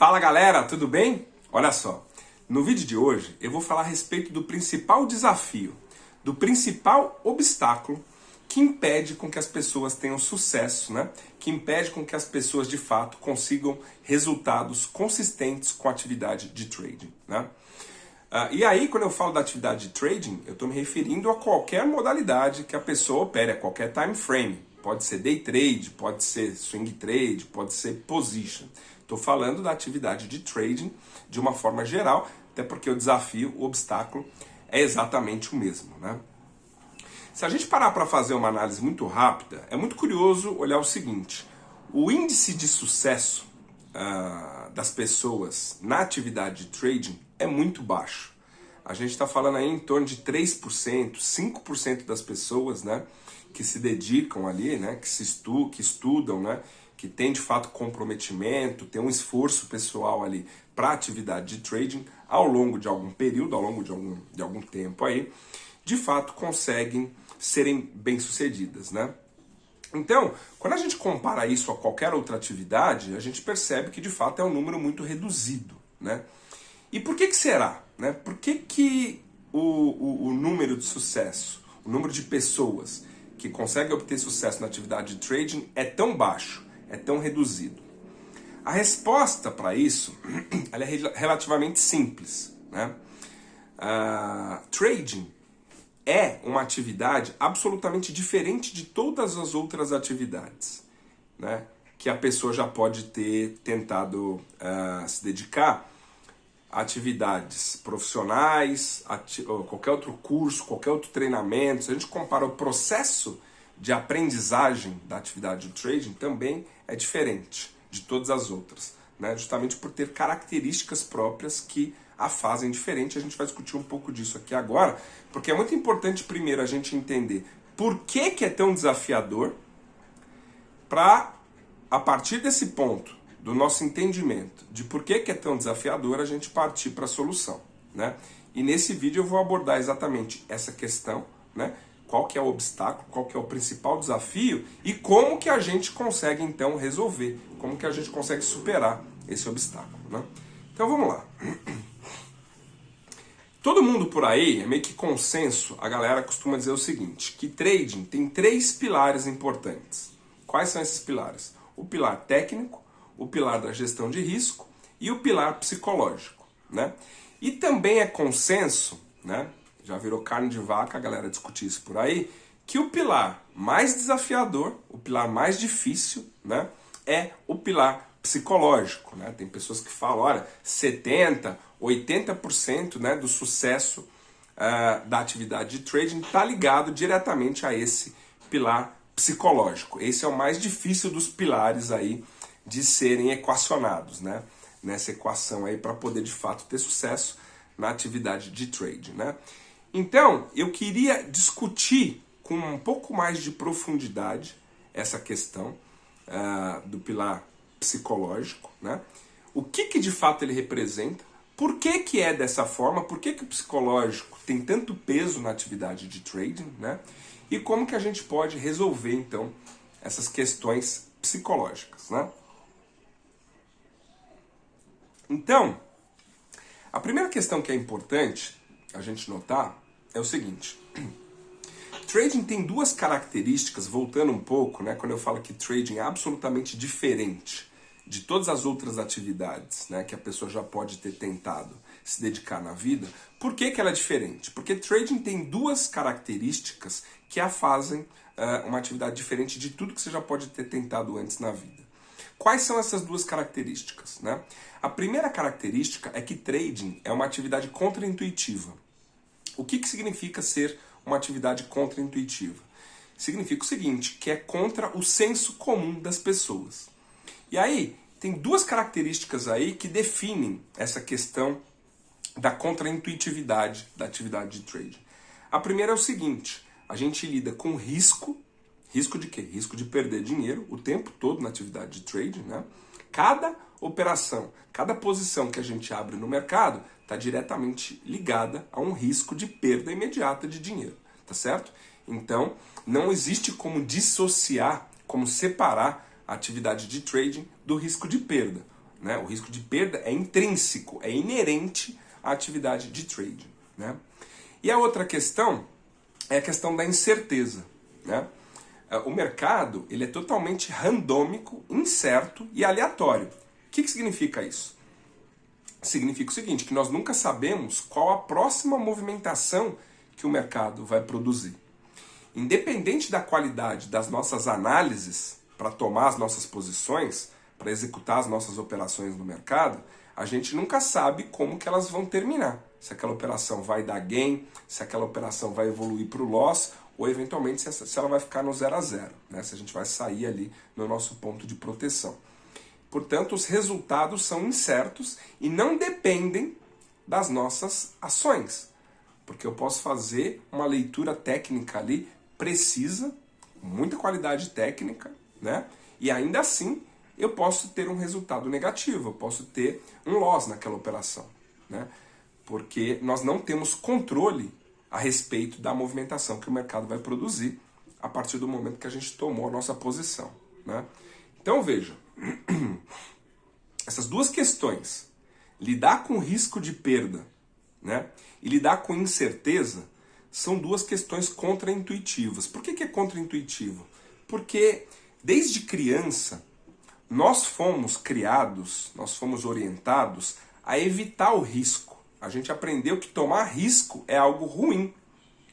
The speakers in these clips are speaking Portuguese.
Fala galera, tudo bem? Olha só, no vídeo de hoje eu vou falar a respeito do principal desafio, do principal obstáculo que impede com que as pessoas tenham sucesso, né? Que impede com que as pessoas de fato consigam resultados consistentes com a atividade de trading, né? E aí, quando eu falo da atividade de trading, eu estou me referindo a qualquer modalidade que a pessoa opere, a qualquer time frame. Pode ser day trade, pode ser swing trade, pode ser position. Estou falando da atividade de trading de uma forma geral, até porque o desafio, o obstáculo é exatamente o mesmo, né? Se a gente parar para fazer uma análise muito rápida, é muito curioso olhar o seguinte: o índice de sucesso das pessoas na atividade de trading é muito baixo. A gente está falando aí em torno de 3%, 5% das pessoas, né, que se dedicam ali, né, que estudam, né, que tem de fato comprometimento, tem um esforço pessoal ali para a atividade de trading ao longo de algum período, ao longo de algum tempo aí, de fato conseguem serem bem-sucedidas, né? Então, quando a gente compara isso a qualquer outra atividade, a gente percebe que de fato é um número muito reduzido, né? E por que será? Né? Por que o número de sucesso, o número de pessoas que conseguem obter sucesso na atividade de trading é tão baixo, é tão reduzido? A resposta para isso ela é relativamente simples, né? Trading é uma atividade absolutamente diferente de todas as outras atividades, né, que a pessoa já pode ter tentado se dedicar a atividades profissionais, qualquer outro curso, qualquer outro treinamento. Se a gente compara o processo de aprendizagem da atividade de trading, também é diferente de todas as outras, né, justamente por ter características próprias que a fazem diferente. A gente vai discutir um pouco disso aqui agora, porque é muito importante primeiro a gente entender por que é tão desafiador, para, a partir desse ponto, do nosso entendimento de por que é tão desafiador, a gente partir para a solução, né? E nesse vídeo eu vou abordar exatamente essa questão, né? Qual que é o obstáculo, qual que é o principal desafio e como que a gente consegue então resolver, como que a gente consegue superar esse obstáculo, né? Então vamos lá. Todo mundo por aí, é meio que consenso, a galera costuma dizer o seguinte, que trading tem 3 pilares importantes. Quais são esses pilares? O pilar técnico, o pilar da gestão de risco e o pilar psicológico, né? E também é consenso, né? Já virou carne de vaca a galera discutir isso por aí, que o pilar mais desafiador, o pilar mais difícil, né, é o pilar psicológico, né? Tem pessoas que falam, olha, 70%, 80%, né, do sucesso da atividade de trading está ligado diretamente a esse pilar psicológico. Esse é o mais difícil dos pilares aí de serem equacionados, né? Nessa equação aí para poder de fato ter sucesso na atividade de trading, né? Então, eu queria discutir com um pouco mais de profundidade essa questão do pilar psicológico, né? O que de fato ele representa, por que é dessa forma, por que o psicológico tem tanto peso na atividade de trading, né? E como que a gente pode resolver então essas questões psicológicas, né? Então, a primeira questão que é importante a gente notar é o seguinte: trading tem 2 características, voltando um pouco, né, quando eu falo que trading é absolutamente diferente de todas as outras atividades, né, que a pessoa já pode ter tentado se dedicar na vida. Por que ela é diferente? Porque trading tem 2 características que a fazem uma atividade diferente de tudo que você já pode ter tentado antes na vida. Quais são essas 2 características, né? A primeira característica é que trading é uma atividade contraintuitiva. O que significa ser uma atividade contraintuitiva? Significa o seguinte, que é contra o senso comum das pessoas. E aí, tem 2 características aí que definem essa questão da contraintuitividade da atividade de trading. A primeira é o seguinte: a gente lida com risco. Risco de quê? Risco de perder dinheiro o tempo todo na atividade de trading, né? Cada operação, cada posição que a gente abre no mercado está diretamente ligada a um risco de perda imediata de dinheiro, tá certo? Então, não existe como dissociar, como separar a atividade de trading do risco de perda. né? O risco de perda é intrínseco, é inerente à atividade de trading, né? E a outra questão é a questão da incerteza, né? O mercado ele é totalmente randômico, incerto e aleatório. O que significa isso? Significa o seguinte, que nós nunca sabemos qual a próxima movimentação que o mercado vai produzir. Independente da qualidade das nossas análises para tomar as nossas posições, para executar as nossas operações no mercado, a gente nunca sabe como que elas vão terminar. Se aquela operação vai dar gain, se aquela operação vai evoluir para o loss, ou eventualmente se ela vai ficar no 0 a 0, né? Se a gente vai sair ali no nosso ponto de proteção. Portanto, os resultados são incertos e não dependem das nossas ações. Porque eu posso fazer uma leitura técnica ali precisa, com muita qualidade técnica, né? E ainda assim eu posso ter um resultado negativo, eu posso ter um loss naquela operação, né? Porque nós não temos controle a respeito da movimentação que o mercado vai produzir a partir do momento que a gente tomou a nossa posição, né? Então veja, essas duas questões, lidar com risco de perda, né, e lidar com incerteza, são duas questões contraintuitivas. Por que é contraintuitivo? Porque desde criança nós fomos criados, nós fomos orientados a evitar o risco. A gente aprendeu que tomar risco é algo ruim,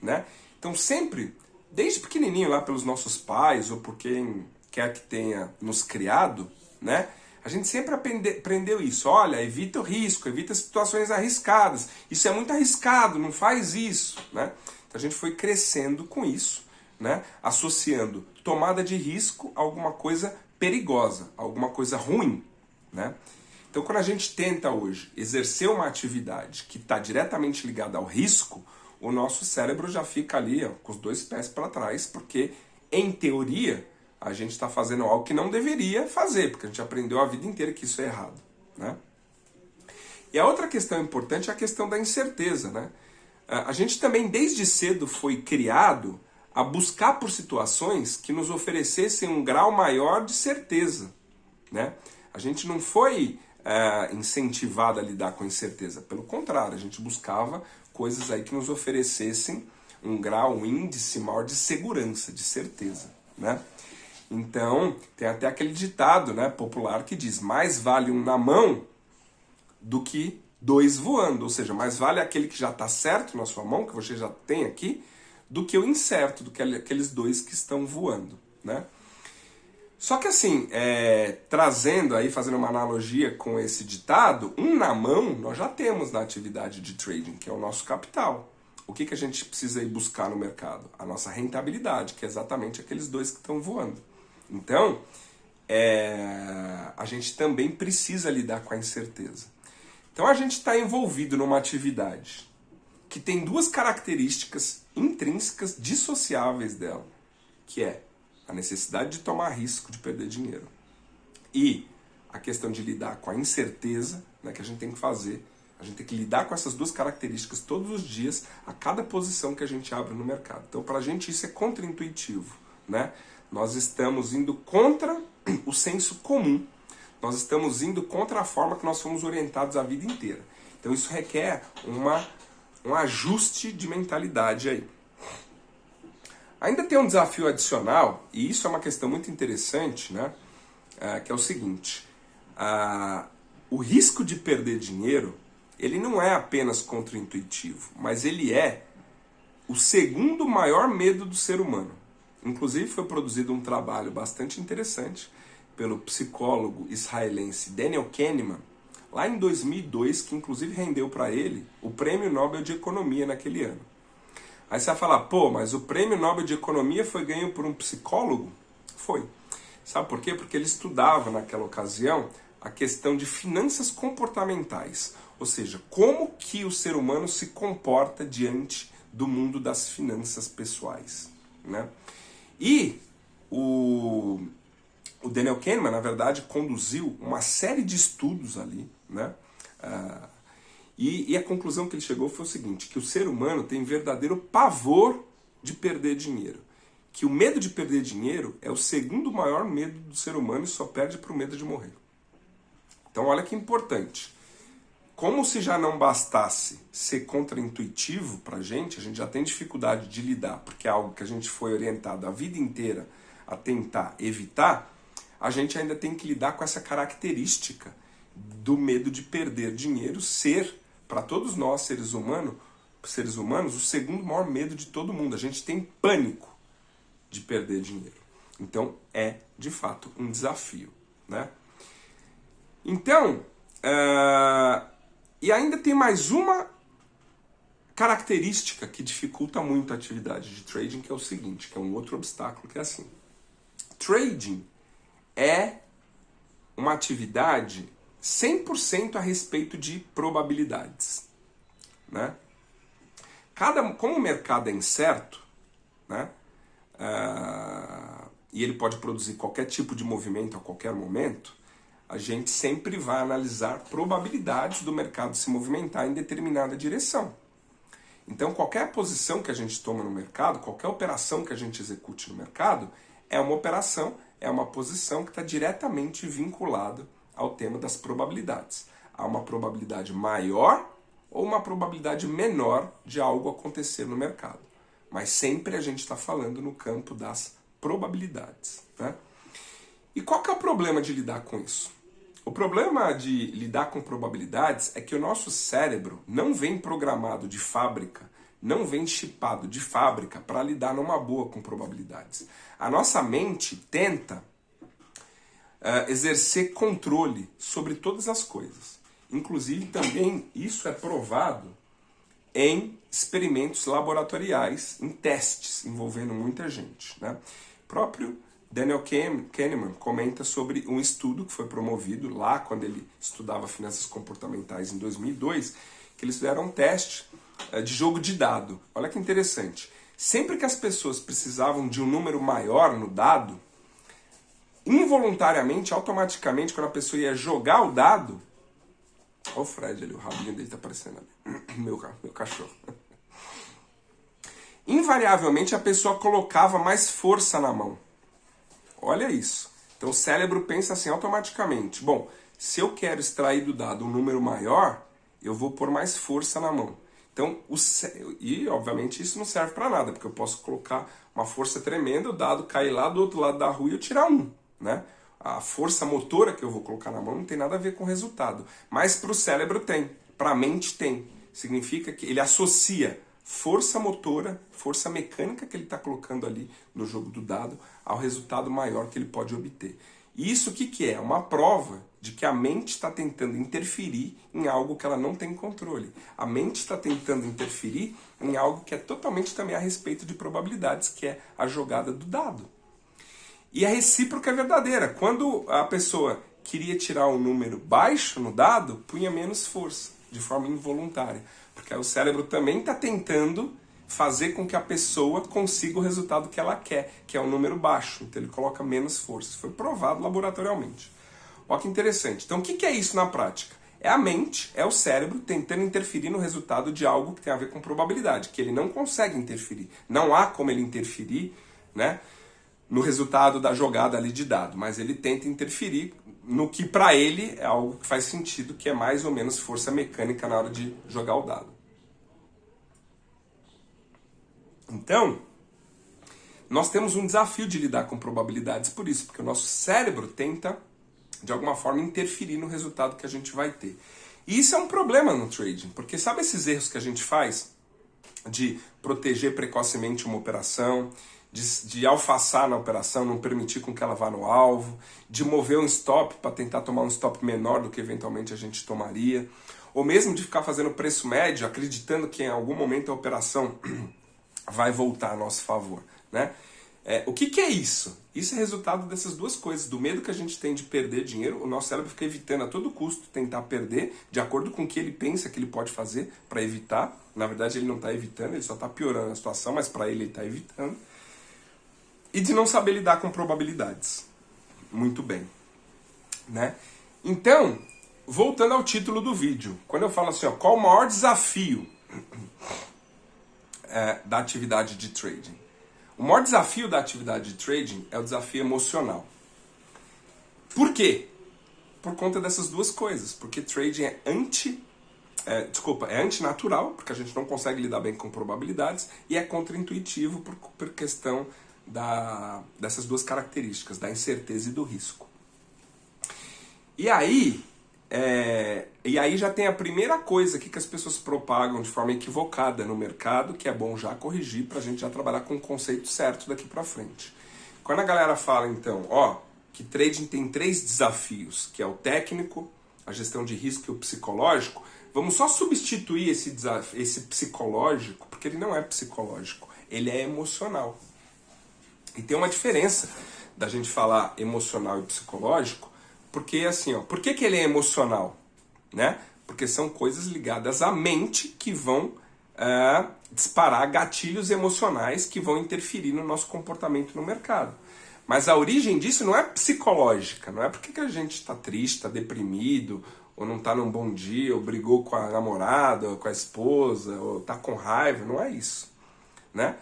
né? Então sempre, desde pequenininho lá pelos nossos pais ou por quem quer que tenha nos criado, né? A gente sempre aprendeu isso. Olha, evita o risco, evita situações arriscadas. Isso é muito arriscado, não faz isso, né? Então a gente foi crescendo com isso, né? Associando tomada de risco a alguma coisa perigosa, a alguma coisa ruim, né? Então quando a gente tenta hoje exercer uma atividade que está diretamente ligada ao risco, o nosso cérebro já fica ali, ó, com os dois pés para trás, porque em teoria a gente está fazendo algo que não deveria fazer, porque a gente aprendeu a vida inteira que isso é errado, né? E a outra questão importante é a questão da incerteza, né? A gente também desde cedo foi criado a buscar por situações que nos oferecessem um grau maior de certeza, né? A gente não foi incentivado a lidar com a incerteza, pelo contrário, a gente buscava coisas aí que nos oferecessem um grau, um índice maior de segurança, de certeza, né? Então, tem até aquele ditado, né, popular que diz: mais vale um na mão do que dois voando. Ou seja, mais vale aquele que já está certo na sua mão, que você já tem aqui, do que o incerto, do que aqueles dois que estão voando, né? Só que assim, trazendo aí, fazendo uma analogia com esse ditado, um na mão nós já temos na atividade de trading, que é o nosso capital. O que a gente precisa ir buscar no mercado? A nossa rentabilidade, que é exatamente aqueles dois que estão voando. Então, a gente também precisa lidar com a incerteza. Então a gente está envolvido numa atividade que tem duas características intrínsecas dissociáveis dela, que é a necessidade de tomar risco, de perder dinheiro, e a questão de lidar com a incerteza, né, que a gente tem que fazer. A gente tem que lidar com essas duas características todos os dias, a cada posição que a gente abre no mercado. Então, para a gente, isso é contraintuitivo, né? Nós estamos indo contra o senso comum. Nós estamos indo contra a forma que nós fomos orientados a vida inteira. Então, isso requer um ajuste de mentalidade aí. Ainda tem um desafio adicional, e isso é uma questão muito interessante, né? Que é o seguinte: o risco de perder dinheiro, ele não é apenas contraintuitivo, mas ele é o segundo maior medo do ser humano. Inclusive foi produzido um trabalho bastante interessante pelo psicólogo israelense Daniel Kahneman, lá em 2002, que inclusive rendeu para ele o Prêmio Nobel de Economia naquele ano. Aí você vai falar, pô, mas o Prêmio Nobel de Economia foi ganho por um psicólogo? Foi. Sabe por quê? Porque ele estudava naquela ocasião a questão de finanças comportamentais, ou seja, como que o ser humano se comporta diante do mundo das finanças pessoais, né? E o Daniel Kahneman, na verdade, conduziu uma série de estudos ali, né? E a conclusão que ele chegou foi o seguinte, que o ser humano tem verdadeiro pavor de perder dinheiro. Que o medo de perder dinheiro é o segundo maior medo do ser humano e só perde para o medo de morrer. Então olha que importante. Como se já não bastasse ser contraintuitivo pra gente, a gente já tem dificuldade de lidar, porque é algo que a gente foi orientado a vida inteira a tentar evitar, a gente ainda tem que lidar com essa característica do medo de perder dinheiro ser, para todos nós, seres humanos, o segundo maior medo de todo mundo. A gente tem pânico de perder dinheiro. Então, é, de fato, um desafio, né? Então, e ainda tem mais uma característica que dificulta muito a atividade de trading, que é o seguinte, que é um outro obstáculo, que é assim. Trading é uma atividade 100% a respeito de probabilidades, né? Como o mercado é incerto, né? E ele pode produzir qualquer tipo de movimento a qualquer momento, a gente sempre vai analisar probabilidades do mercado se movimentar em determinada direção. Então, qualquer posição que a gente toma no mercado, qualquer operação que a gente execute no mercado, é uma operação, é uma posição que está diretamente vinculada ao tema das probabilidades. Há uma probabilidade maior ou uma probabilidade menor de algo acontecer no mercado. Mas sempre a gente está falando no campo das probabilidades, né? E qual que é o problema de lidar com isso? O problema de lidar com probabilidades é que o nosso cérebro não vem programado de fábrica, não vem chipado de fábrica para lidar numa boa com probabilidades. A nossa mente tenta exercer controle sobre todas as coisas. Inclusive também isso é provado em experimentos laboratoriais, em testes envolvendo muita gente, né? O próprio Daniel Kahneman comenta sobre um estudo que foi promovido lá quando ele estudava finanças comportamentais em 2002, que eles fizeram um teste de jogo de dado. Olha que interessante. Sempre que as pessoas precisavam de um número maior no dado, involuntariamente, automaticamente, quando a pessoa ia jogar o dado... Olha o Fred ali, o rabinho dele tá aparecendo ali. Meu cachorro. Invariavelmente, a pessoa colocava mais força na mão. Olha isso. Então o cérebro pensa assim automaticamente. Bom, se eu quero extrair do dado um número maior, eu vou pôr mais força na mão. Então, e obviamente isso não serve para nada, porque eu posso colocar uma força tremenda, o dado cair lá do outro lado da rua e eu tirar um, né? A força motora que eu vou colocar na mão não tem nada a ver com o resultado. Mas para o cérebro tem, para a mente tem. Significa que ele associa força motora, força mecânica que ele está colocando ali no jogo do dado ao resultado maior que ele pode obter. E isso o que é? Uma prova de que a mente está tentando interferir em algo que ela não tem controle. A mente está tentando interferir em algo que é totalmente também a respeito de probabilidades, que é a jogada do dado. E a recíproca é verdadeira. Quando a pessoa queria tirar um número baixo no dado, punha menos força, de forma involuntária. Porque aí o cérebro também está tentando fazer com que a pessoa consiga o resultado que ela quer, que é um número baixo. Então ele coloca menos força. Isso foi provado laboratorialmente. Olha que interessante. Então o que é isso na prática? É a mente, é o cérebro tentando interferir no resultado de algo que tem a ver com probabilidade, que ele não consegue interferir. Não há como ele interferir, né, no resultado da jogada ali de dado, mas ele tenta interferir no que para ele é algo que faz sentido, que é mais ou menos força mecânica na hora de jogar o dado. Então, nós temos um desafio de lidar com probabilidades por isso, porque o nosso cérebro tenta, de alguma forma, interferir no resultado que a gente vai ter. E isso é um problema no trading, porque sabe esses erros que a gente faz de proteger precocemente uma operação, de alfaçar na operação, não permitir com que ela vá no alvo, de mover um stop para tentar tomar um stop menor do que eventualmente a gente tomaria, ou mesmo de ficar fazendo preço médio, acreditando que em algum momento a operação vai voltar a nosso favor, né? O que é isso? Isso é resultado dessas duas coisas, do medo que a gente tem de perder dinheiro. O nosso cérebro fica evitando a todo custo tentar perder, de acordo com o que ele pensa que ele pode fazer para evitar. Na verdade ele não está evitando, ele só está piorando a situação, mas para ele está evitando. E de não saber lidar com probabilidades. Muito bem, né? Então, voltando ao título do vídeo, quando eu falo assim, ó, qual o maior desafio da atividade de trading? O maior desafio da atividade de trading é o desafio emocional. Por quê? por conta dessas duas coisas, porque trading é antinatural, porque a gente não consegue lidar bem com probabilidades, e é contraintuitivo por questão dessas duas características, da incerteza e do risco. E aí já tem a primeira coisa aqui que as pessoas propagam de forma equivocada no mercado, que é bom já corrigir para a gente já trabalhar com o conceito certo daqui para frente. Quando a galera fala então, que trading tem 3 desafios, que é o técnico, a gestão de risco e o psicológico, vamos só substituir esse psicológico, porque ele não é psicológico, ele é emocional. E tem uma diferença da gente falar emocional e psicológico, porque assim, por que ele é emocional? Né? Porque são coisas ligadas à mente que vão disparar gatilhos emocionais que vão interferir no nosso comportamento no mercado. Mas a origem disso não é psicológica, não é porque a gente está triste, está deprimido, ou não está num bom dia, ou brigou com a namorada, ou com a esposa, ou está com raiva, não é isso. Né?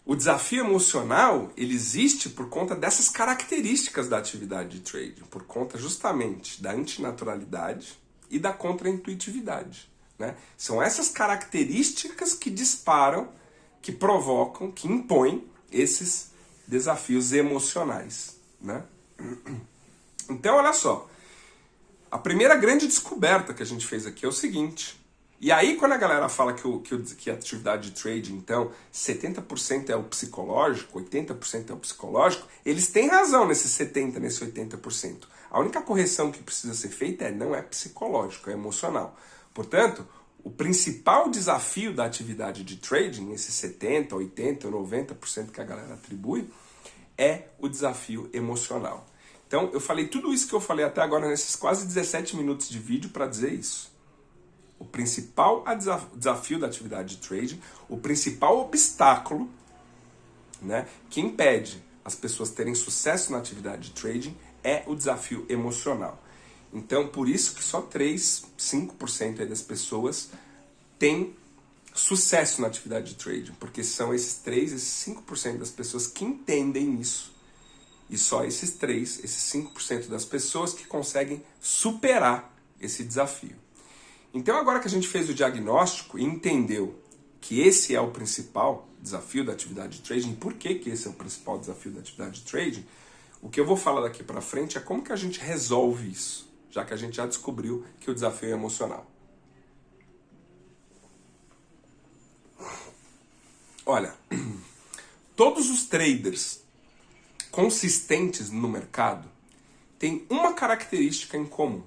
O desafio emocional, ele existe por conta dessas características da atividade de trading, por conta justamente da antinaturalidade e da contraintuitividade. Né? São essas características que disparam, que provocam, que impõem esses desafios emocionais. Né? Então, olha só, a primeira grande descoberta que a gente fez aqui é o seguinte. E aí, quando a galera fala que a atividade de trading, então, 70% é o psicológico, 80% é o psicológico, eles têm razão nesse 70%, nesse 80%. A única correção que precisa ser feita não é psicológico, é emocional. Portanto, o principal desafio da atividade de trading, esse 70%, 80%, 90% que a galera atribui, é o desafio emocional. Então, eu falei tudo isso que eu falei até agora nesses quase 17 minutos de vídeo para dizer isso. O principal desafio da atividade de trading, o principal obstáculo, né, que impede as pessoas terem sucesso na atividade de trading é o desafio emocional. Então, por isso que só 5% aí das pessoas têm sucesso na atividade de trading, porque são esses 5% das pessoas que entendem isso. E só esses 5% das pessoas que conseguem superar esse desafio. Então, agora que a gente fez o diagnóstico e entendeu que esse é o principal desafio da atividade de trading, por que esse é o principal desafio da atividade de trading, o que eu vou falar daqui para frente é como que a gente resolve isso, já que a gente já descobriu que o desafio é emocional. Olha, todos os traders consistentes no mercado têm uma característica em comum.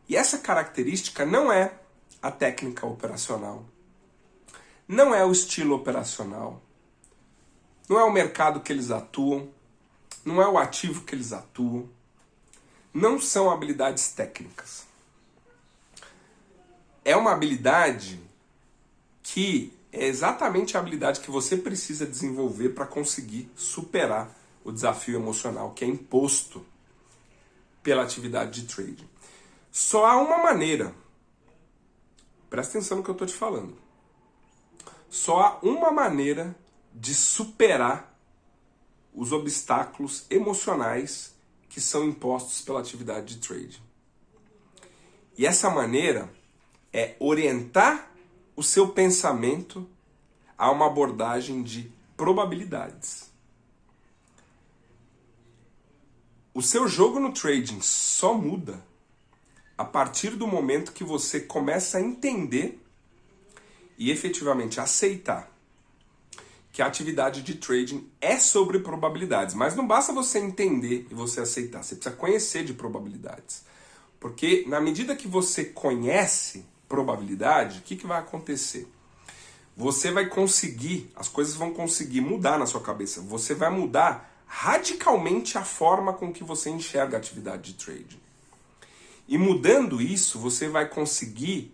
E essa característica não é a técnica operacional, não é o estilo operacional, não é o mercado que eles atuam, não é o ativo que eles atuam, não são habilidades técnicas. É uma habilidade que é exatamente a habilidade que você precisa desenvolver para conseguir superar o desafio emocional que é imposto pela atividade de trading. Só há uma maneira, presta atenção no que eu estou te falando, só há uma maneira de superar os obstáculos emocionais que são impostos pela atividade de trading. E essa maneira é orientar o seu pensamento a uma abordagem de probabilidades. O seu jogo no trading só muda a partir do momento que você começa a entender e efetivamente aceitar que a atividade de trading é sobre probabilidades. Mas não basta você entender e você aceitar, você precisa conhecer de probabilidades. Porque na medida que você conhece probabilidade, o que vai acontecer? Você vai conseguir, as coisas vão conseguir mudar na sua cabeça. Você vai mudar radicalmente a forma com que você enxerga a atividade de trading. E mudando isso, você vai conseguir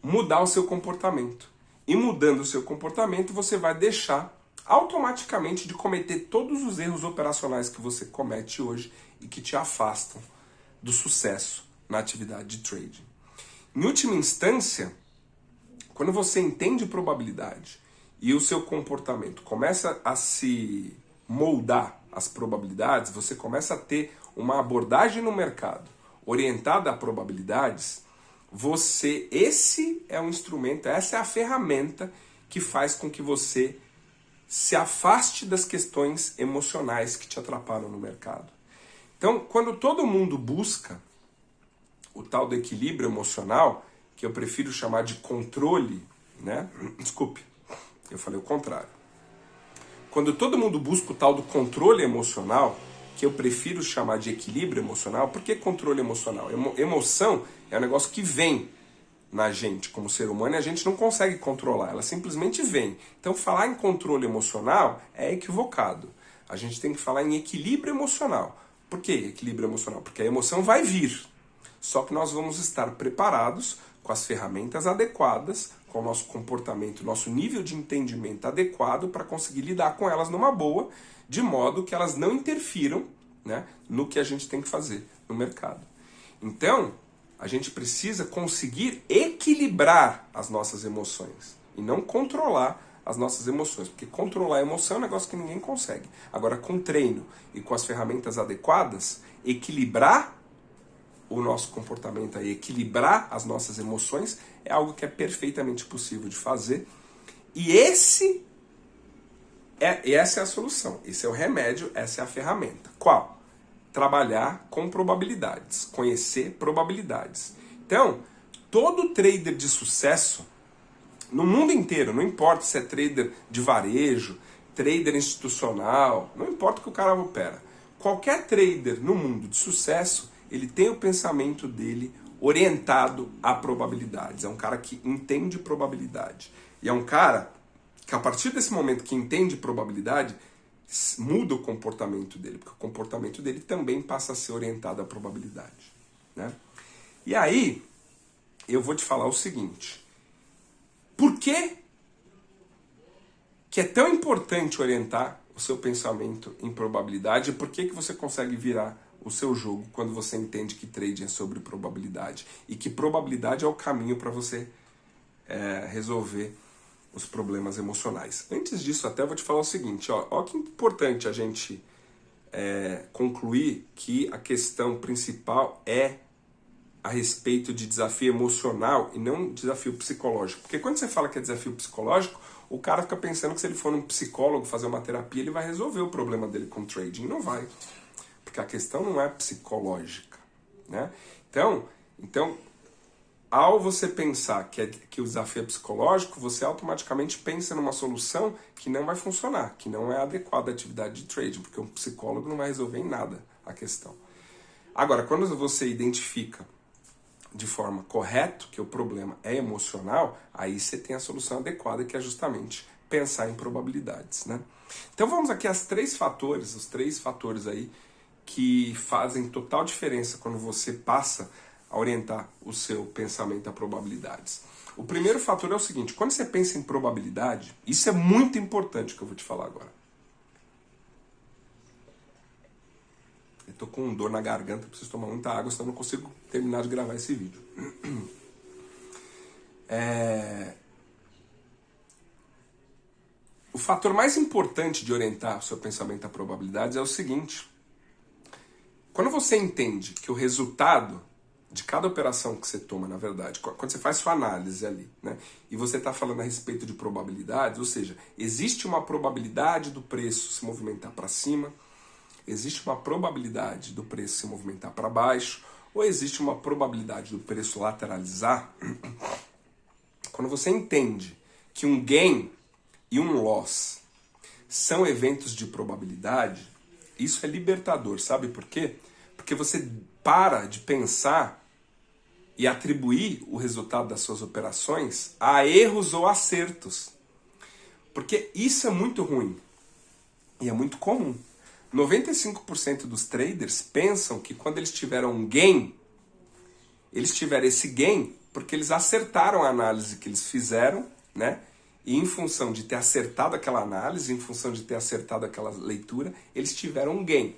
mudar o seu comportamento. E mudando o seu comportamento, você vai deixar automaticamente de cometer todos os erros operacionais que você comete hoje e que te afastam do sucesso na atividade de trading. Em última instância, quando você entende probabilidade e o seu comportamento começa a se moldar às probabilidades, você começa a ter uma abordagem no mercado orientada a probabilidades, esse é o instrumento, essa é a ferramenta que faz com que você se afaste das questões emocionais que te atrapalham no mercado. Então, quando todo mundo busca o tal do equilíbrio emocional, que eu prefiro chamar de controle, né? Desculpe, eu falei o contrário. Quando todo mundo busca o tal do controle emocional, que eu prefiro chamar de equilíbrio emocional, por que controle emocional? Emoção é um negócio que vem na gente como ser humano e a gente não consegue controlar, ela simplesmente vem. Então falar em controle emocional é equivocado. A gente tem que falar em equilíbrio emocional. Por que equilíbrio emocional? Porque a emoção vai vir, só que nós vamos estar preparados com as ferramentas adequadas, com o nosso comportamento, nosso nível de entendimento adequado para conseguir lidar com elas numa boa, de modo que elas não interfiram, né, no que a gente tem que fazer no mercado. Então, a gente precisa conseguir equilibrar as nossas emoções e não controlar as nossas emoções, porque controlar a emoção é um negócio que ninguém consegue. Agora, com treino e com as ferramentas adequadas, equilibrar o nosso comportamento, aí, equilibrar as nossas emoções é algo que é perfeitamente possível de fazer. E essa é a solução, esse é o remédio, essa é a ferramenta. Qual? Trabalhar com probabilidades, conhecer probabilidades. Então, todo trader de sucesso, no mundo inteiro, não importa se é trader de varejo, trader institucional, não importa o que o cara opera. Qualquer trader no mundo de sucesso, ele tem o pensamento dele orientado a probabilidades. É um cara que entende probabilidade. E é um cara que, a partir desse momento que entende probabilidade, muda o comportamento dele, porque o comportamento dele também passa a ser orientado à probabilidade, né? E aí, eu vou te falar o seguinte: por que é tão importante orientar o seu pensamento em probabilidade e por que você consegue virar o seu jogo quando você entende que trading é sobre probabilidade e que probabilidade é o caminho para você resolver os problemas emocionais. Antes disso, até eu vou te falar o seguinte, ó que importante a gente concluir que a questão principal é a respeito de desafio emocional e não desafio psicológico. Porque quando você fala que é desafio psicológico, o cara fica pensando que se ele for um psicólogo fazer uma terapia, ele vai resolver o problema dele com trading. Não vai. Porque a questão não é psicológica, né? Então, ao você pensar que o desafio é psicológico, você automaticamente pensa numa solução que não vai funcionar, que não é adequada à atividade de trading, porque um psicólogo não vai resolver em nada a questão. Agora, quando você identifica de forma correta que o problema é emocional, aí você tem a solução adequada, que é justamente pensar em probabilidades, né? Então vamos aqui os três fatores aí que fazem total diferença quando você passa a orientar o seu pensamento a probabilidades. O primeiro fator é o seguinte: quando você pensa em probabilidade, isso é muito importante que eu vou te falar agora. Eu tô com dor na garganta, preciso tomar muita água, senão eu não consigo terminar de gravar esse vídeo. O fator mais importante de orientar o seu pensamento a probabilidades é o seguinte: quando você entende que o resultado de cada operação que você toma, na verdade, quando você faz sua análise ali, né, e você está falando a respeito de probabilidades, ou seja, existe uma probabilidade do preço se movimentar para cima, existe uma probabilidade do preço se movimentar para baixo, ou existe uma probabilidade do preço lateralizar. Quando você entende que um gain e um loss são eventos de probabilidade, isso é libertador. Sabe por quê? Porque você para de pensar e atribuir o resultado das suas operações a erros ou acertos. Porque isso é muito ruim e é muito comum. 95% dos traders pensam que quando eles tiveram um gain, eles tiveram esse gain porque eles acertaram a análise que eles fizeram, né? E em função de ter acertado aquela análise, em função de ter acertado aquela leitura, eles tiveram um gain.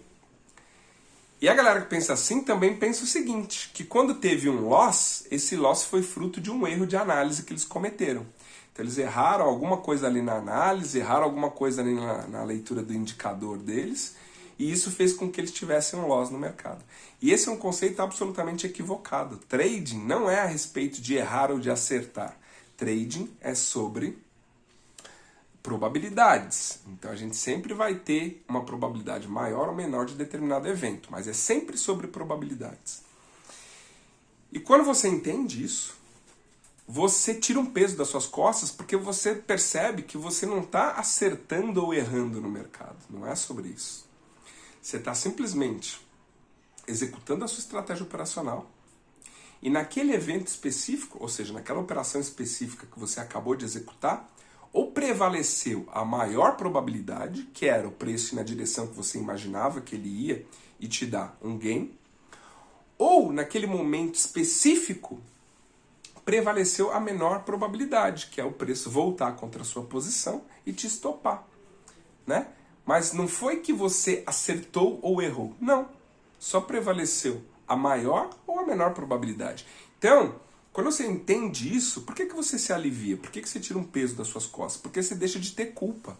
E a galera que pensa assim também pensa o seguinte, que quando teve um loss, esse loss foi fruto de um erro de análise que eles cometeram. Então eles erraram alguma coisa ali na análise, erraram alguma coisa ali na leitura do indicador deles, e isso fez com que eles tivessem um loss no mercado. E esse é um conceito absolutamente equivocado. Trading não é a respeito de errar ou de acertar. Trading é sobre probabilidades. Então a gente sempre vai ter uma probabilidade maior ou menor de determinado evento, mas é sempre sobre probabilidades. E quando você entende isso, você tira um peso das suas costas porque você percebe que você não está acertando ou errando no mercado. Não é sobre isso. Você está simplesmente executando a sua estratégia operacional e naquele evento específico, ou seja, naquela operação específica que você acabou de executar, ou prevaleceu a maior probabilidade, que era o preço na direção que você imaginava que ele ia e te dá um gain, ou naquele momento específico prevaleceu a menor probabilidade, que é o preço voltar contra a sua posição e te estopar, né? Mas não foi que você acertou ou errou, não. Só prevaleceu a maior ou a menor probabilidade. Então, quando você entende isso, por que você se alivia? Por que você tira um peso das suas costas? Porque você deixa de ter culpa.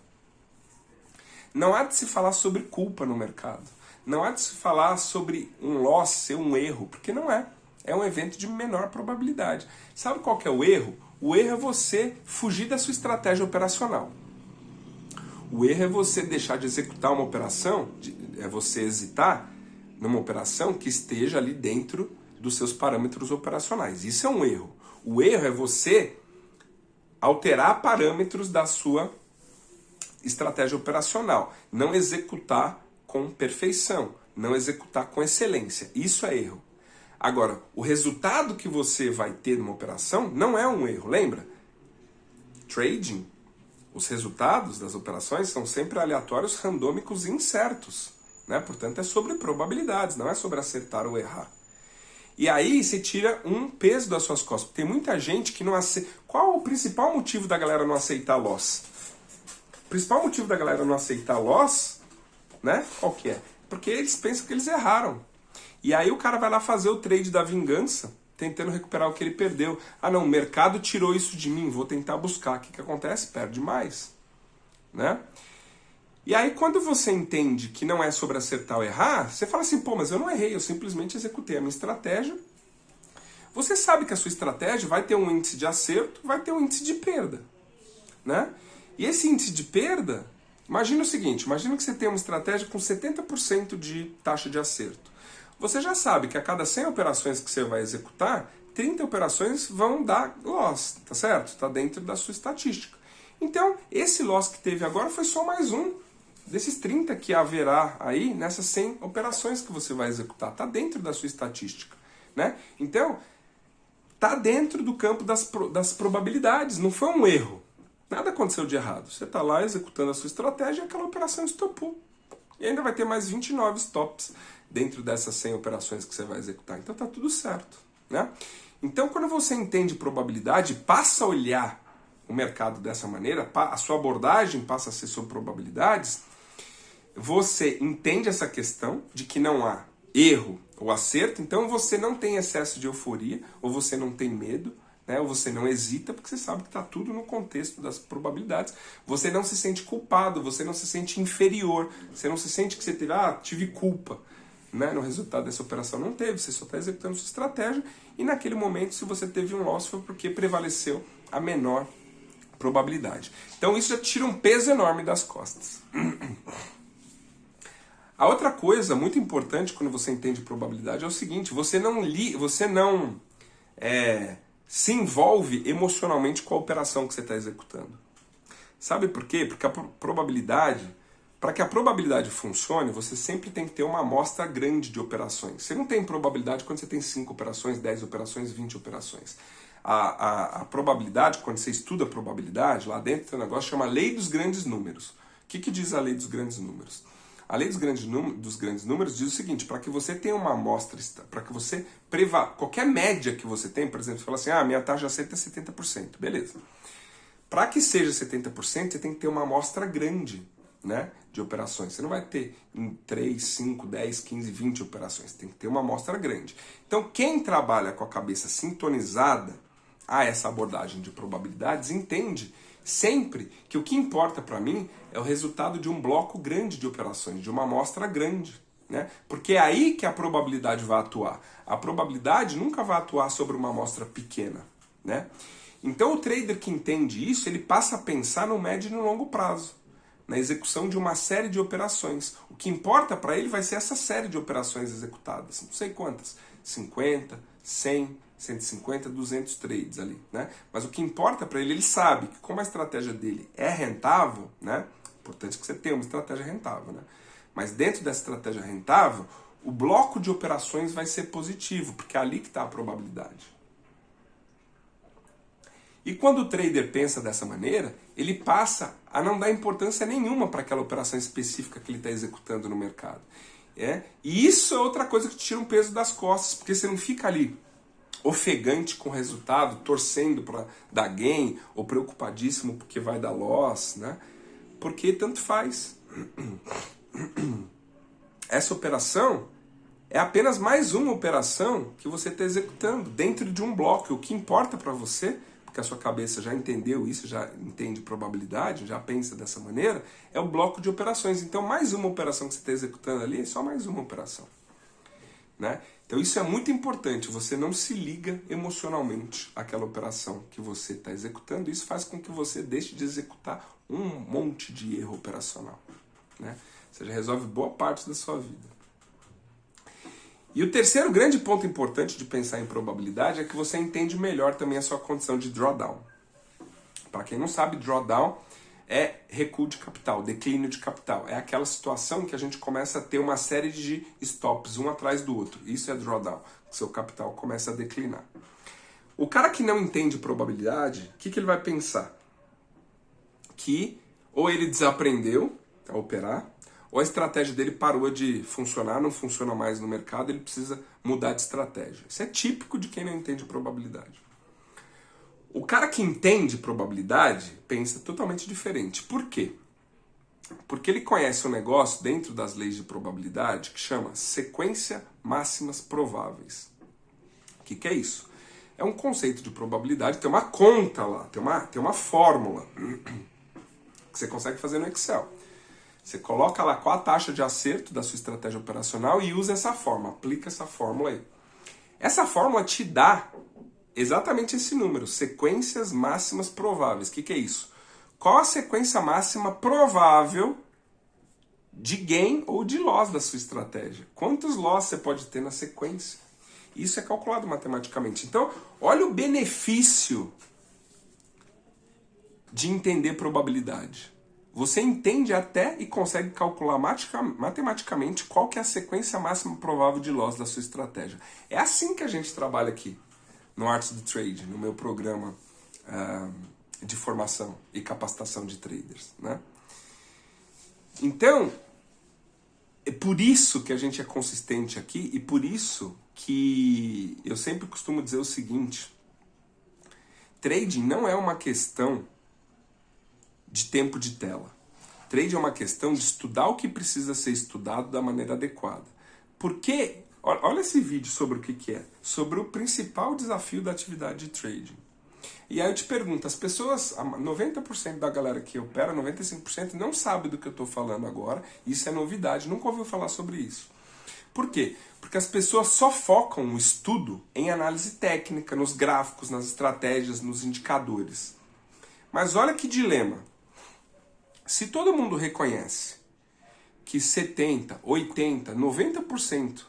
Não há de se falar sobre culpa no mercado. Não há de se falar sobre um loss ser um erro, porque não é. É um evento de menor probabilidade. Sabe qual que é o erro? O erro é você fugir da sua estratégia operacional. O erro é você deixar de executar uma operação, é você hesitar numa operação que esteja ali dentro dos seus parâmetros operacionais. Isso é um erro. O erro é você alterar parâmetros da sua estratégia operacional. Não executar com perfeição. Não executar com excelência. Isso é erro. Agora, o resultado que você vai ter numa operação não é um erro. Lembra? Trading, os resultados das operações são sempre aleatórios, randômicos e incertos, né? Portanto, é sobre probabilidades, não é sobre acertar ou errar. E aí você tira um peso das suas costas. Tem muita gente que não aceita. Qual o principal motivo da galera não aceitar loss? O principal motivo da galera não aceitar loss, né? Qual que é? Porque eles pensam que eles erraram. E aí o cara vai lá fazer o trade da vingança, tentando recuperar o que ele perdeu. Ah não, o mercado tirou isso de mim, vou tentar buscar. O que acontece? Perde mais, né? E aí quando você entende que não é sobre acertar ou errar, você fala assim, pô, mas eu não errei, eu simplesmente executei a minha estratégia. Você sabe que a sua estratégia vai ter um índice de acerto, vai ter um índice de perda, né? E esse índice de perda, imagina o seguinte, imagina que você tem uma estratégia com 70% de taxa de acerto. Você já sabe que a cada 100 operações que você vai executar, 30 operações vão dar loss, tá certo? Está dentro da sua estatística. Então, esse loss que teve agora foi só mais um desses 30 que haverá aí nessas 100 operações que você vai executar. Está dentro da sua estatística, né? Então, está dentro do campo das probabilidades, não foi um erro. Nada aconteceu de errado. Você está lá executando a sua estratégia e aquela operação estopou. E ainda vai ter mais 29 stops dentro dessas 100 operações que você vai executar. Então está tudo certo, né? Então quando você entende probabilidade, passa a olhar o mercado dessa maneira, a sua abordagem passa a ser sobre probabilidades, você entende essa questão de que não há erro ou acerto, então você não tem excesso de euforia, ou você não tem medo, né? Ou você não hesita, porque você sabe que está tudo no contexto das probabilidades. Você não se sente culpado, você não se sente inferior, você não se sente que você teve, tive culpa, né, no resultado dessa operação. Não teve, você só está executando sua estratégia, e naquele momento, se você teve um loss, foi porque prevaleceu a menor probabilidade. Então isso já tira um peso enorme das costas. A outra coisa muito importante quando você entende probabilidade é o seguinte, você não se envolve emocionalmente com a operação que você está executando. Sabe por quê? Porque a probabilidade, para que a probabilidade funcione, você sempre tem que ter uma amostra grande de operações. Você não tem probabilidade quando você tem 5 operações, 10 operações, 20 operações. A probabilidade, quando você estuda a probabilidade, lá dentro tem um negócio que chama Lei dos Grandes Números. O que diz a Lei dos Grandes Números? A Lei dos Grandes Números diz o seguinte, para que você tenha uma amostra, para que você qualquer média que você tem, por exemplo, você fala assim, minha taxa de acerto é 70%, beleza. Para que seja 70%, você tem que ter uma amostra grande, né, de operações. Você não vai ter em 3, 5, 10, 15, 20 operações. Tem que ter uma amostra grande. Então, quem trabalha com a cabeça sintonizada, a essa abordagem de probabilidades entende sempre que o que importa para mim é o resultado de um bloco grande de operações, de uma amostra grande. Né? Porque é aí que a probabilidade vai atuar. A probabilidade nunca vai atuar sobre uma amostra pequena. Né? Então o trader que entende isso, ele passa a pensar no médio e no longo prazo, na execução de uma série de operações. O que importa para ele vai ser essa série de operações executadas. Não sei quantas, 50, 100, 150, 200 trades ali. Né? Mas o que importa para ele sabe que como a estratégia dele é rentável, né? Importante que você tenha uma estratégia rentável, né? Mas dentro dessa estratégia rentável, o bloco de operações vai ser positivo, porque é ali que está a probabilidade. E quando o trader pensa dessa maneira, ele passa a não dar importância nenhuma para aquela operação específica que ele está executando no mercado. E isso é outra coisa que te tira um peso das costas, porque você não fica ali ofegante com o resultado, torcendo para dar gain, ou preocupadíssimo porque vai dar loss, né? Porque tanto faz. Essa operação é apenas mais uma operação que você está executando dentro de um bloco. O que importa para você, porque a sua cabeça já entendeu isso, já entende probabilidade, já pensa dessa maneira, é o bloco de operações. Então, mais uma operação que você está executando ali é só mais uma operação. Né? Então, isso é muito importante. Você não se liga emocionalmente àquela operação que você está executando. Isso faz com que você deixe de executar um monte de erro operacional. Né? Você já resolve boa parte da sua vida. E o terceiro grande ponto importante de pensar em probabilidade é que você entende melhor também a sua condição de drawdown. Para quem não sabe, drawdown é recuo de capital, declínio de capital. É aquela situação que a gente começa a ter uma série de stops, um atrás do outro. Isso é drawdown, seu capital começa a declinar. O cara que não entende probabilidade, o que ele vai pensar? Que ou ele desaprendeu a operar, ou a estratégia dele parou de funcionar, não funciona mais no mercado, ele precisa mudar de estratégia. Isso é típico de quem não entende probabilidade. O cara que entende probabilidade pensa totalmente diferente. Por quê? Porque ele conhece um negócio dentro das leis de probabilidade que chama sequência máximas prováveis. O que é isso? É um conceito de probabilidade, tem uma conta lá, tem uma fórmula que você consegue fazer no Excel. Você coloca lá qual a taxa de acerto da sua estratégia operacional e usa essa fórmula, aplica essa fórmula aí. Essa fórmula te dá exatamente esse número, sequências máximas prováveis. O que é isso? Qual a sequência máxima provável de gain ou de loss da sua estratégia? Quantos loss você pode ter na sequência? Isso é calculado matematicamente. Então, olha o benefício de entender probabilidade. Você entende até e consegue calcular matematicamente qual que é a sequência máxima provável de loss da sua estratégia. É assim que a gente trabalha aqui no Arts do Trade, no meu programa de formação e capacitação de traders. Né? Então, é por isso que a gente é consistente aqui e por isso que eu sempre costumo dizer o seguinte: trading não é uma questão de tempo de tela. Trade é uma questão de estudar o que precisa ser estudado da maneira adequada. Porque, olha esse vídeo sobre o que é. Sobre o principal desafio da atividade de trading. E aí eu te pergunto, as pessoas, 90% da galera que opera, 95% não sabe do que eu estou falando agora. Isso é novidade, nunca ouviu falar sobre isso. Por quê? Porque as pessoas só focam o estudo em análise técnica, nos gráficos, nas estratégias, nos indicadores. Mas olha que dilema. Se todo mundo reconhece que 70%, 80%, 90%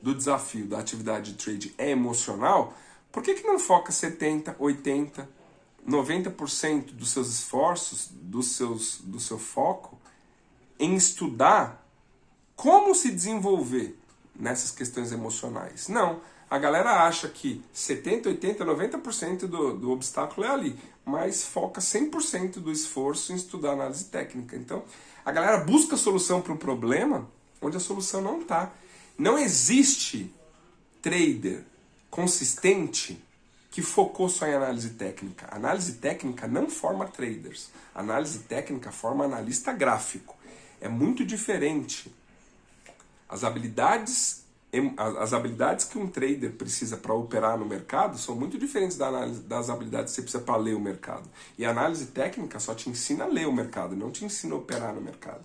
do desafio da atividade de trade é emocional, por que não foca 70%, 80%, 90% dos seus esforços, do seu foco em estudar como se desenvolver nessas questões emocionais? Não. A galera acha que 70%, 80%, 90% do obstáculo é ali, mas foca 100% do esforço em estudar análise técnica. Então, a galera busca a solução para o problema onde a solução não está. Não existe trader consistente que focou só em análise técnica. A análise técnica não forma traders. A análise técnica forma analista gráfico. É muito diferente. As habilidades as habilidades que um trader precisa para operar no mercado são muito diferentes das habilidades que você precisa para ler o mercado. E a análise técnica só te ensina a ler o mercado, não te ensina a operar no mercado.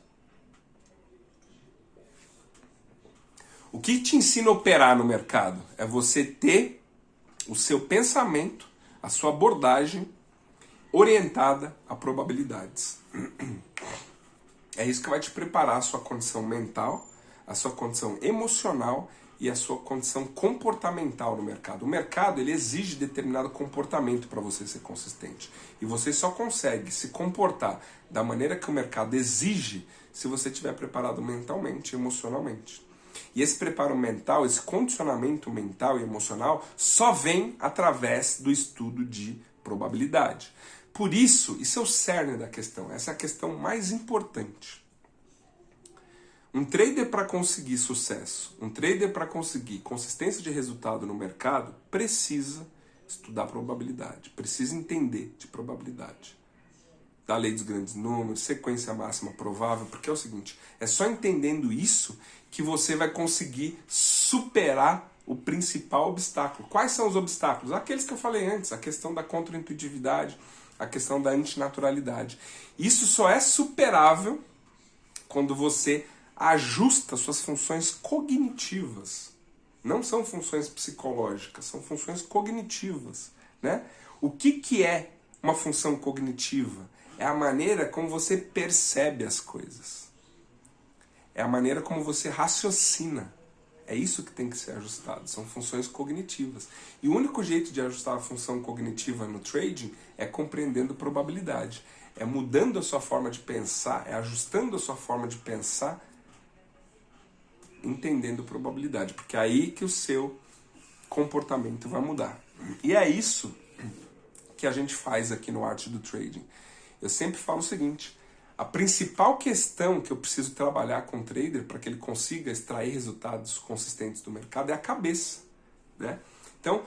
O que te ensina a operar no mercado é você ter o seu pensamento, a sua abordagem orientada a probabilidades. É isso que vai te preparar a sua condição mental, a sua condição emocional e a sua condição comportamental no mercado. O mercado, ele exige determinado comportamento para você ser consistente. E você só consegue se comportar da maneira que o mercado exige se você estiver preparado mentalmente e emocionalmente. E esse preparo mental, esse condicionamento mental e emocional só vem através do estudo de probabilidade. Por isso é o cerne da questão, essa é a questão mais importante. Um trader para conseguir sucesso, um trader para conseguir consistência de resultado no mercado, precisa estudar probabilidade, precisa entender de probabilidade. Da lei dos grandes números, sequência máxima provável, porque é o seguinte, é só entendendo isso que você vai conseguir superar o principal obstáculo. Quais são os obstáculos? Aqueles que eu falei antes, a questão da contraintuitividade, a questão da antinaturalidade. Isso só é superável quando você ajusta suas funções cognitivas. Não são funções psicológicas, são funções cognitivas, né? O que é uma função cognitiva? É a maneira como você percebe as coisas. É a maneira como você raciocina. É isso que tem que ser ajustado. São funções cognitivas. E o único jeito de ajustar a função cognitiva no trading é compreendendo probabilidade. É mudando a sua forma de pensar, é ajustando a sua forma de pensar, entendendo probabilidade. Porque é aí que o seu comportamento vai mudar. E é isso que a gente faz aqui no Arte do Trading. Eu sempre falo o seguinte, a principal questão que eu preciso trabalhar com o trader para que ele consiga extrair resultados consistentes do mercado é a cabeça, né? Então,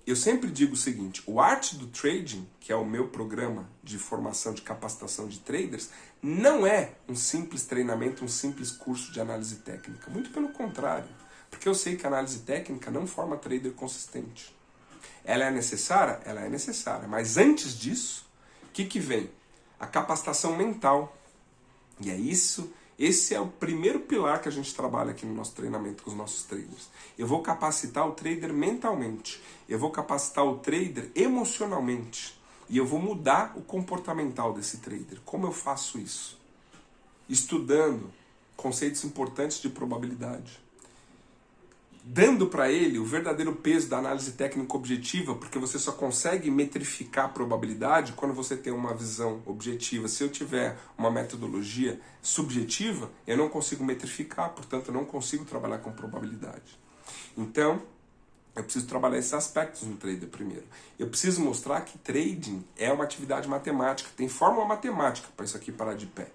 eu sempre digo o seguinte, o Arte do Trading, que é o meu programa de formação, de capacitação de traders, não é um simples treinamento, um simples curso de análise técnica. Muito pelo contrário, porque eu sei que a análise técnica não forma trader consistente. Ela é necessária? Ela é necessária, mas antes disso, o que vem? A capacitação mental. E é isso, esse é o primeiro pilar que a gente trabalha aqui no nosso treinamento com os nossos traders. Eu vou capacitar o trader mentalmente, eu vou capacitar o trader emocionalmente e eu vou mudar o comportamental desse trader. Como eu faço isso? Estudando conceitos importantes de probabilidade. Dando para ele o verdadeiro peso da análise técnica objetiva, porque você só consegue metrificar a probabilidade quando você tem uma visão objetiva. Se eu tiver uma metodologia subjetiva, eu não consigo metrificar, portanto eu não consigo trabalhar com probabilidade. Então, eu preciso trabalhar esses aspectos no trader primeiro. Eu preciso mostrar que trading é uma atividade matemática, tem fórmula matemática para isso aqui parar de pé.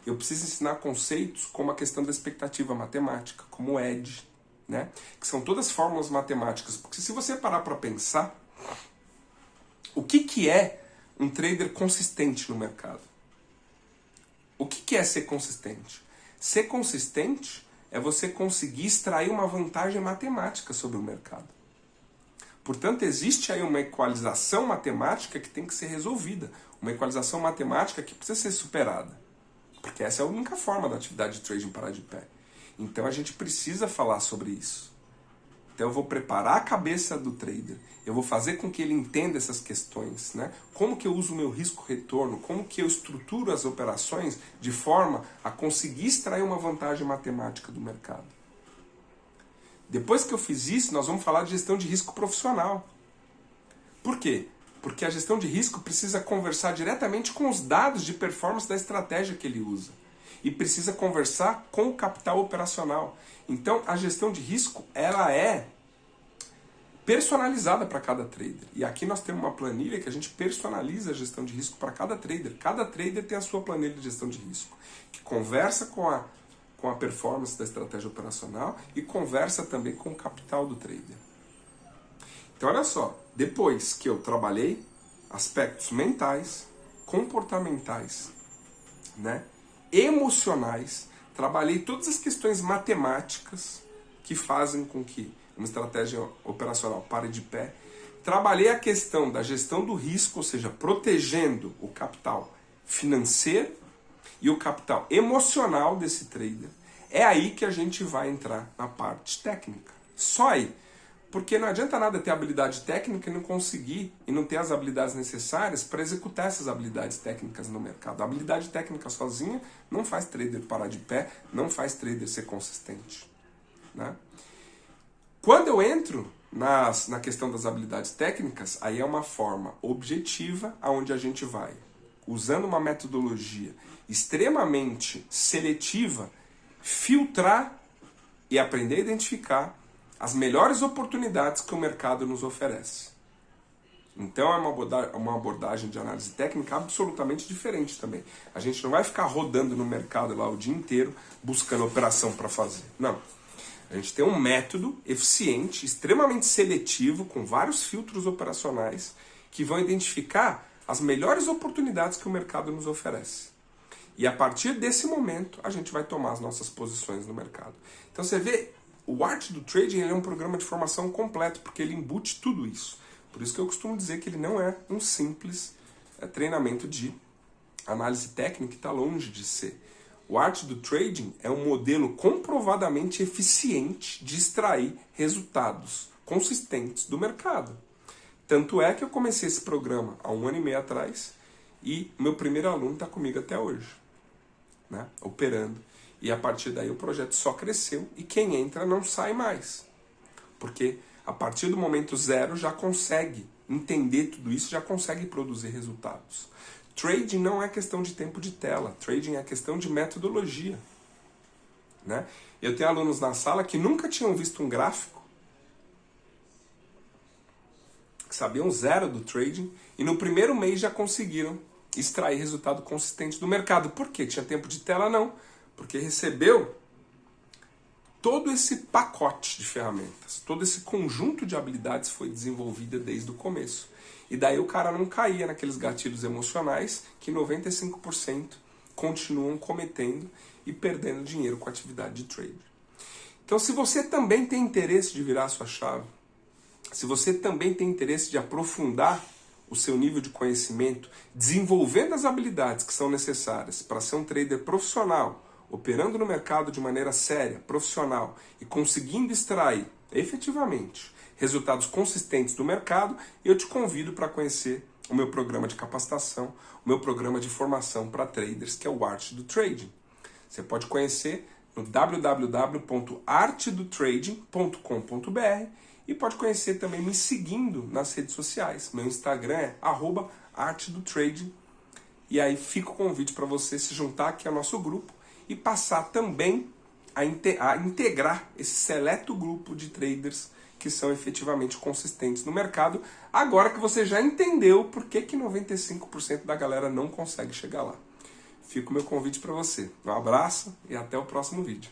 Eu preciso ensinar conceitos como a questão da expectativa matemática, como o edge, né? Que são todas fórmulas matemáticas. Porque se você parar para pensar, o que é um trader consistente no mercado? O que é ser consistente? Ser consistente é você conseguir extrair uma vantagem matemática sobre o mercado. Portanto, existe aí uma equalização matemática que tem que ser resolvida. Uma equalização matemática que precisa ser superada. Porque essa é a única forma da atividade de trading parar de pé. Então a gente precisa falar sobre isso. Então eu vou preparar a cabeça do trader, eu vou fazer com que ele entenda essas questões, né? Como que eu uso o meu risco-retorno, como que eu estruturo as operações de forma a conseguir extrair uma vantagem matemática do mercado. Depois que eu fiz isso, nós vamos falar de gestão de risco profissional. Por quê? Porque a gestão de risco precisa conversar diretamente com os dados de performance da estratégia que ele usa. E precisa conversar com o capital operacional. Então, a gestão de risco, ela é personalizada para cada trader. E aqui nós temos uma planilha que a gente personaliza a gestão de risco para cada trader. Cada trader tem a sua planilha de gestão de risco, que conversa com a performance da estratégia operacional e conversa também com o capital do trader. Então, olha só, depois que eu trabalhei aspectos mentais, comportamentais, né? Emocionais, trabalhei todas as questões matemáticas que fazem com que uma estratégia operacional pare de pé. Trabalhei a questão da gestão do risco, ou seja, protegendo o capital financeiro e o capital emocional desse trader. É aí que a gente vai entrar na parte técnica. Só aí. Porque não adianta nada ter habilidade técnica e não conseguir, e não ter as habilidades necessárias para executar essas habilidades técnicas no mercado. A habilidade técnica sozinha não faz trader parar de pé, não faz trader ser consistente. Né? Quando eu entro na questão das habilidades técnicas, aí é uma forma objetiva, onde a gente vai, usando uma metodologia extremamente seletiva, filtrar e aprender a identificar as melhores oportunidades que o mercado nos oferece. Então é uma abordagem de análise técnica absolutamente diferente também. A gente não vai ficar rodando no mercado lá o dia inteiro buscando operação para fazer. Não. A gente tem um método eficiente, extremamente seletivo, com vários filtros operacionais que vão identificar as melhores oportunidades que o mercado nos oferece. E a partir desse momento, a gente vai tomar as nossas posições no mercado. Então você vê, o Arte do Trading ele é um programa de formação completo, porque ele embute tudo isso. Por isso que eu costumo dizer que ele não é um simples treinamento de análise técnica, que está longe de ser. O Arte do Trading é um modelo comprovadamente eficiente de extrair resultados consistentes do mercado. Tanto é que eu comecei esse programa há 1 ano e meio atrás e meu primeiro aluno está comigo até hoje, né? Operando. E a partir daí o projeto só cresceu e quem entra não sai mais. Porque a partir do momento zero já consegue entender tudo isso, já consegue produzir resultados. Trading não é questão de tempo de tela, trading é questão de metodologia. Né? Eu tenho alunos na sala que nunca tinham visto um gráfico, que sabiam zero do trading, e no primeiro mês já conseguiram extrair resultado consistente do mercado. Por quê? Tinha tempo de tela? Não. Porque recebeu todo esse pacote de ferramentas, todo esse conjunto de habilidades foi desenvolvida desde o começo. E daí o cara não caía naqueles gatilhos emocionais que 95% continuam cometendo e perdendo dinheiro com a atividade de trade. Então, se você também tem interesse de virar a sua chave, se você também tem interesse de aprofundar o seu nível de conhecimento, desenvolvendo as habilidades que são necessárias para ser um trader profissional, operando no mercado de maneira séria, profissional e conseguindo extrair efetivamente resultados consistentes do mercado, eu te convido para conhecer o meu programa de capacitação, o meu programa de formação para traders, que é o Arte do Trading. Você pode conhecer no www.artedotrading.com.br e pode conhecer também me seguindo nas redes sociais. Meu Instagram é @artedotrading. E aí fica o convite para você se juntar aqui ao nosso grupo e passar também a integrar esse seleto grupo de traders que são efetivamente consistentes no mercado, agora que você já entendeu por que 95% da galera não consegue chegar lá. Fica o meu convite para você. Um abraço e até o próximo vídeo.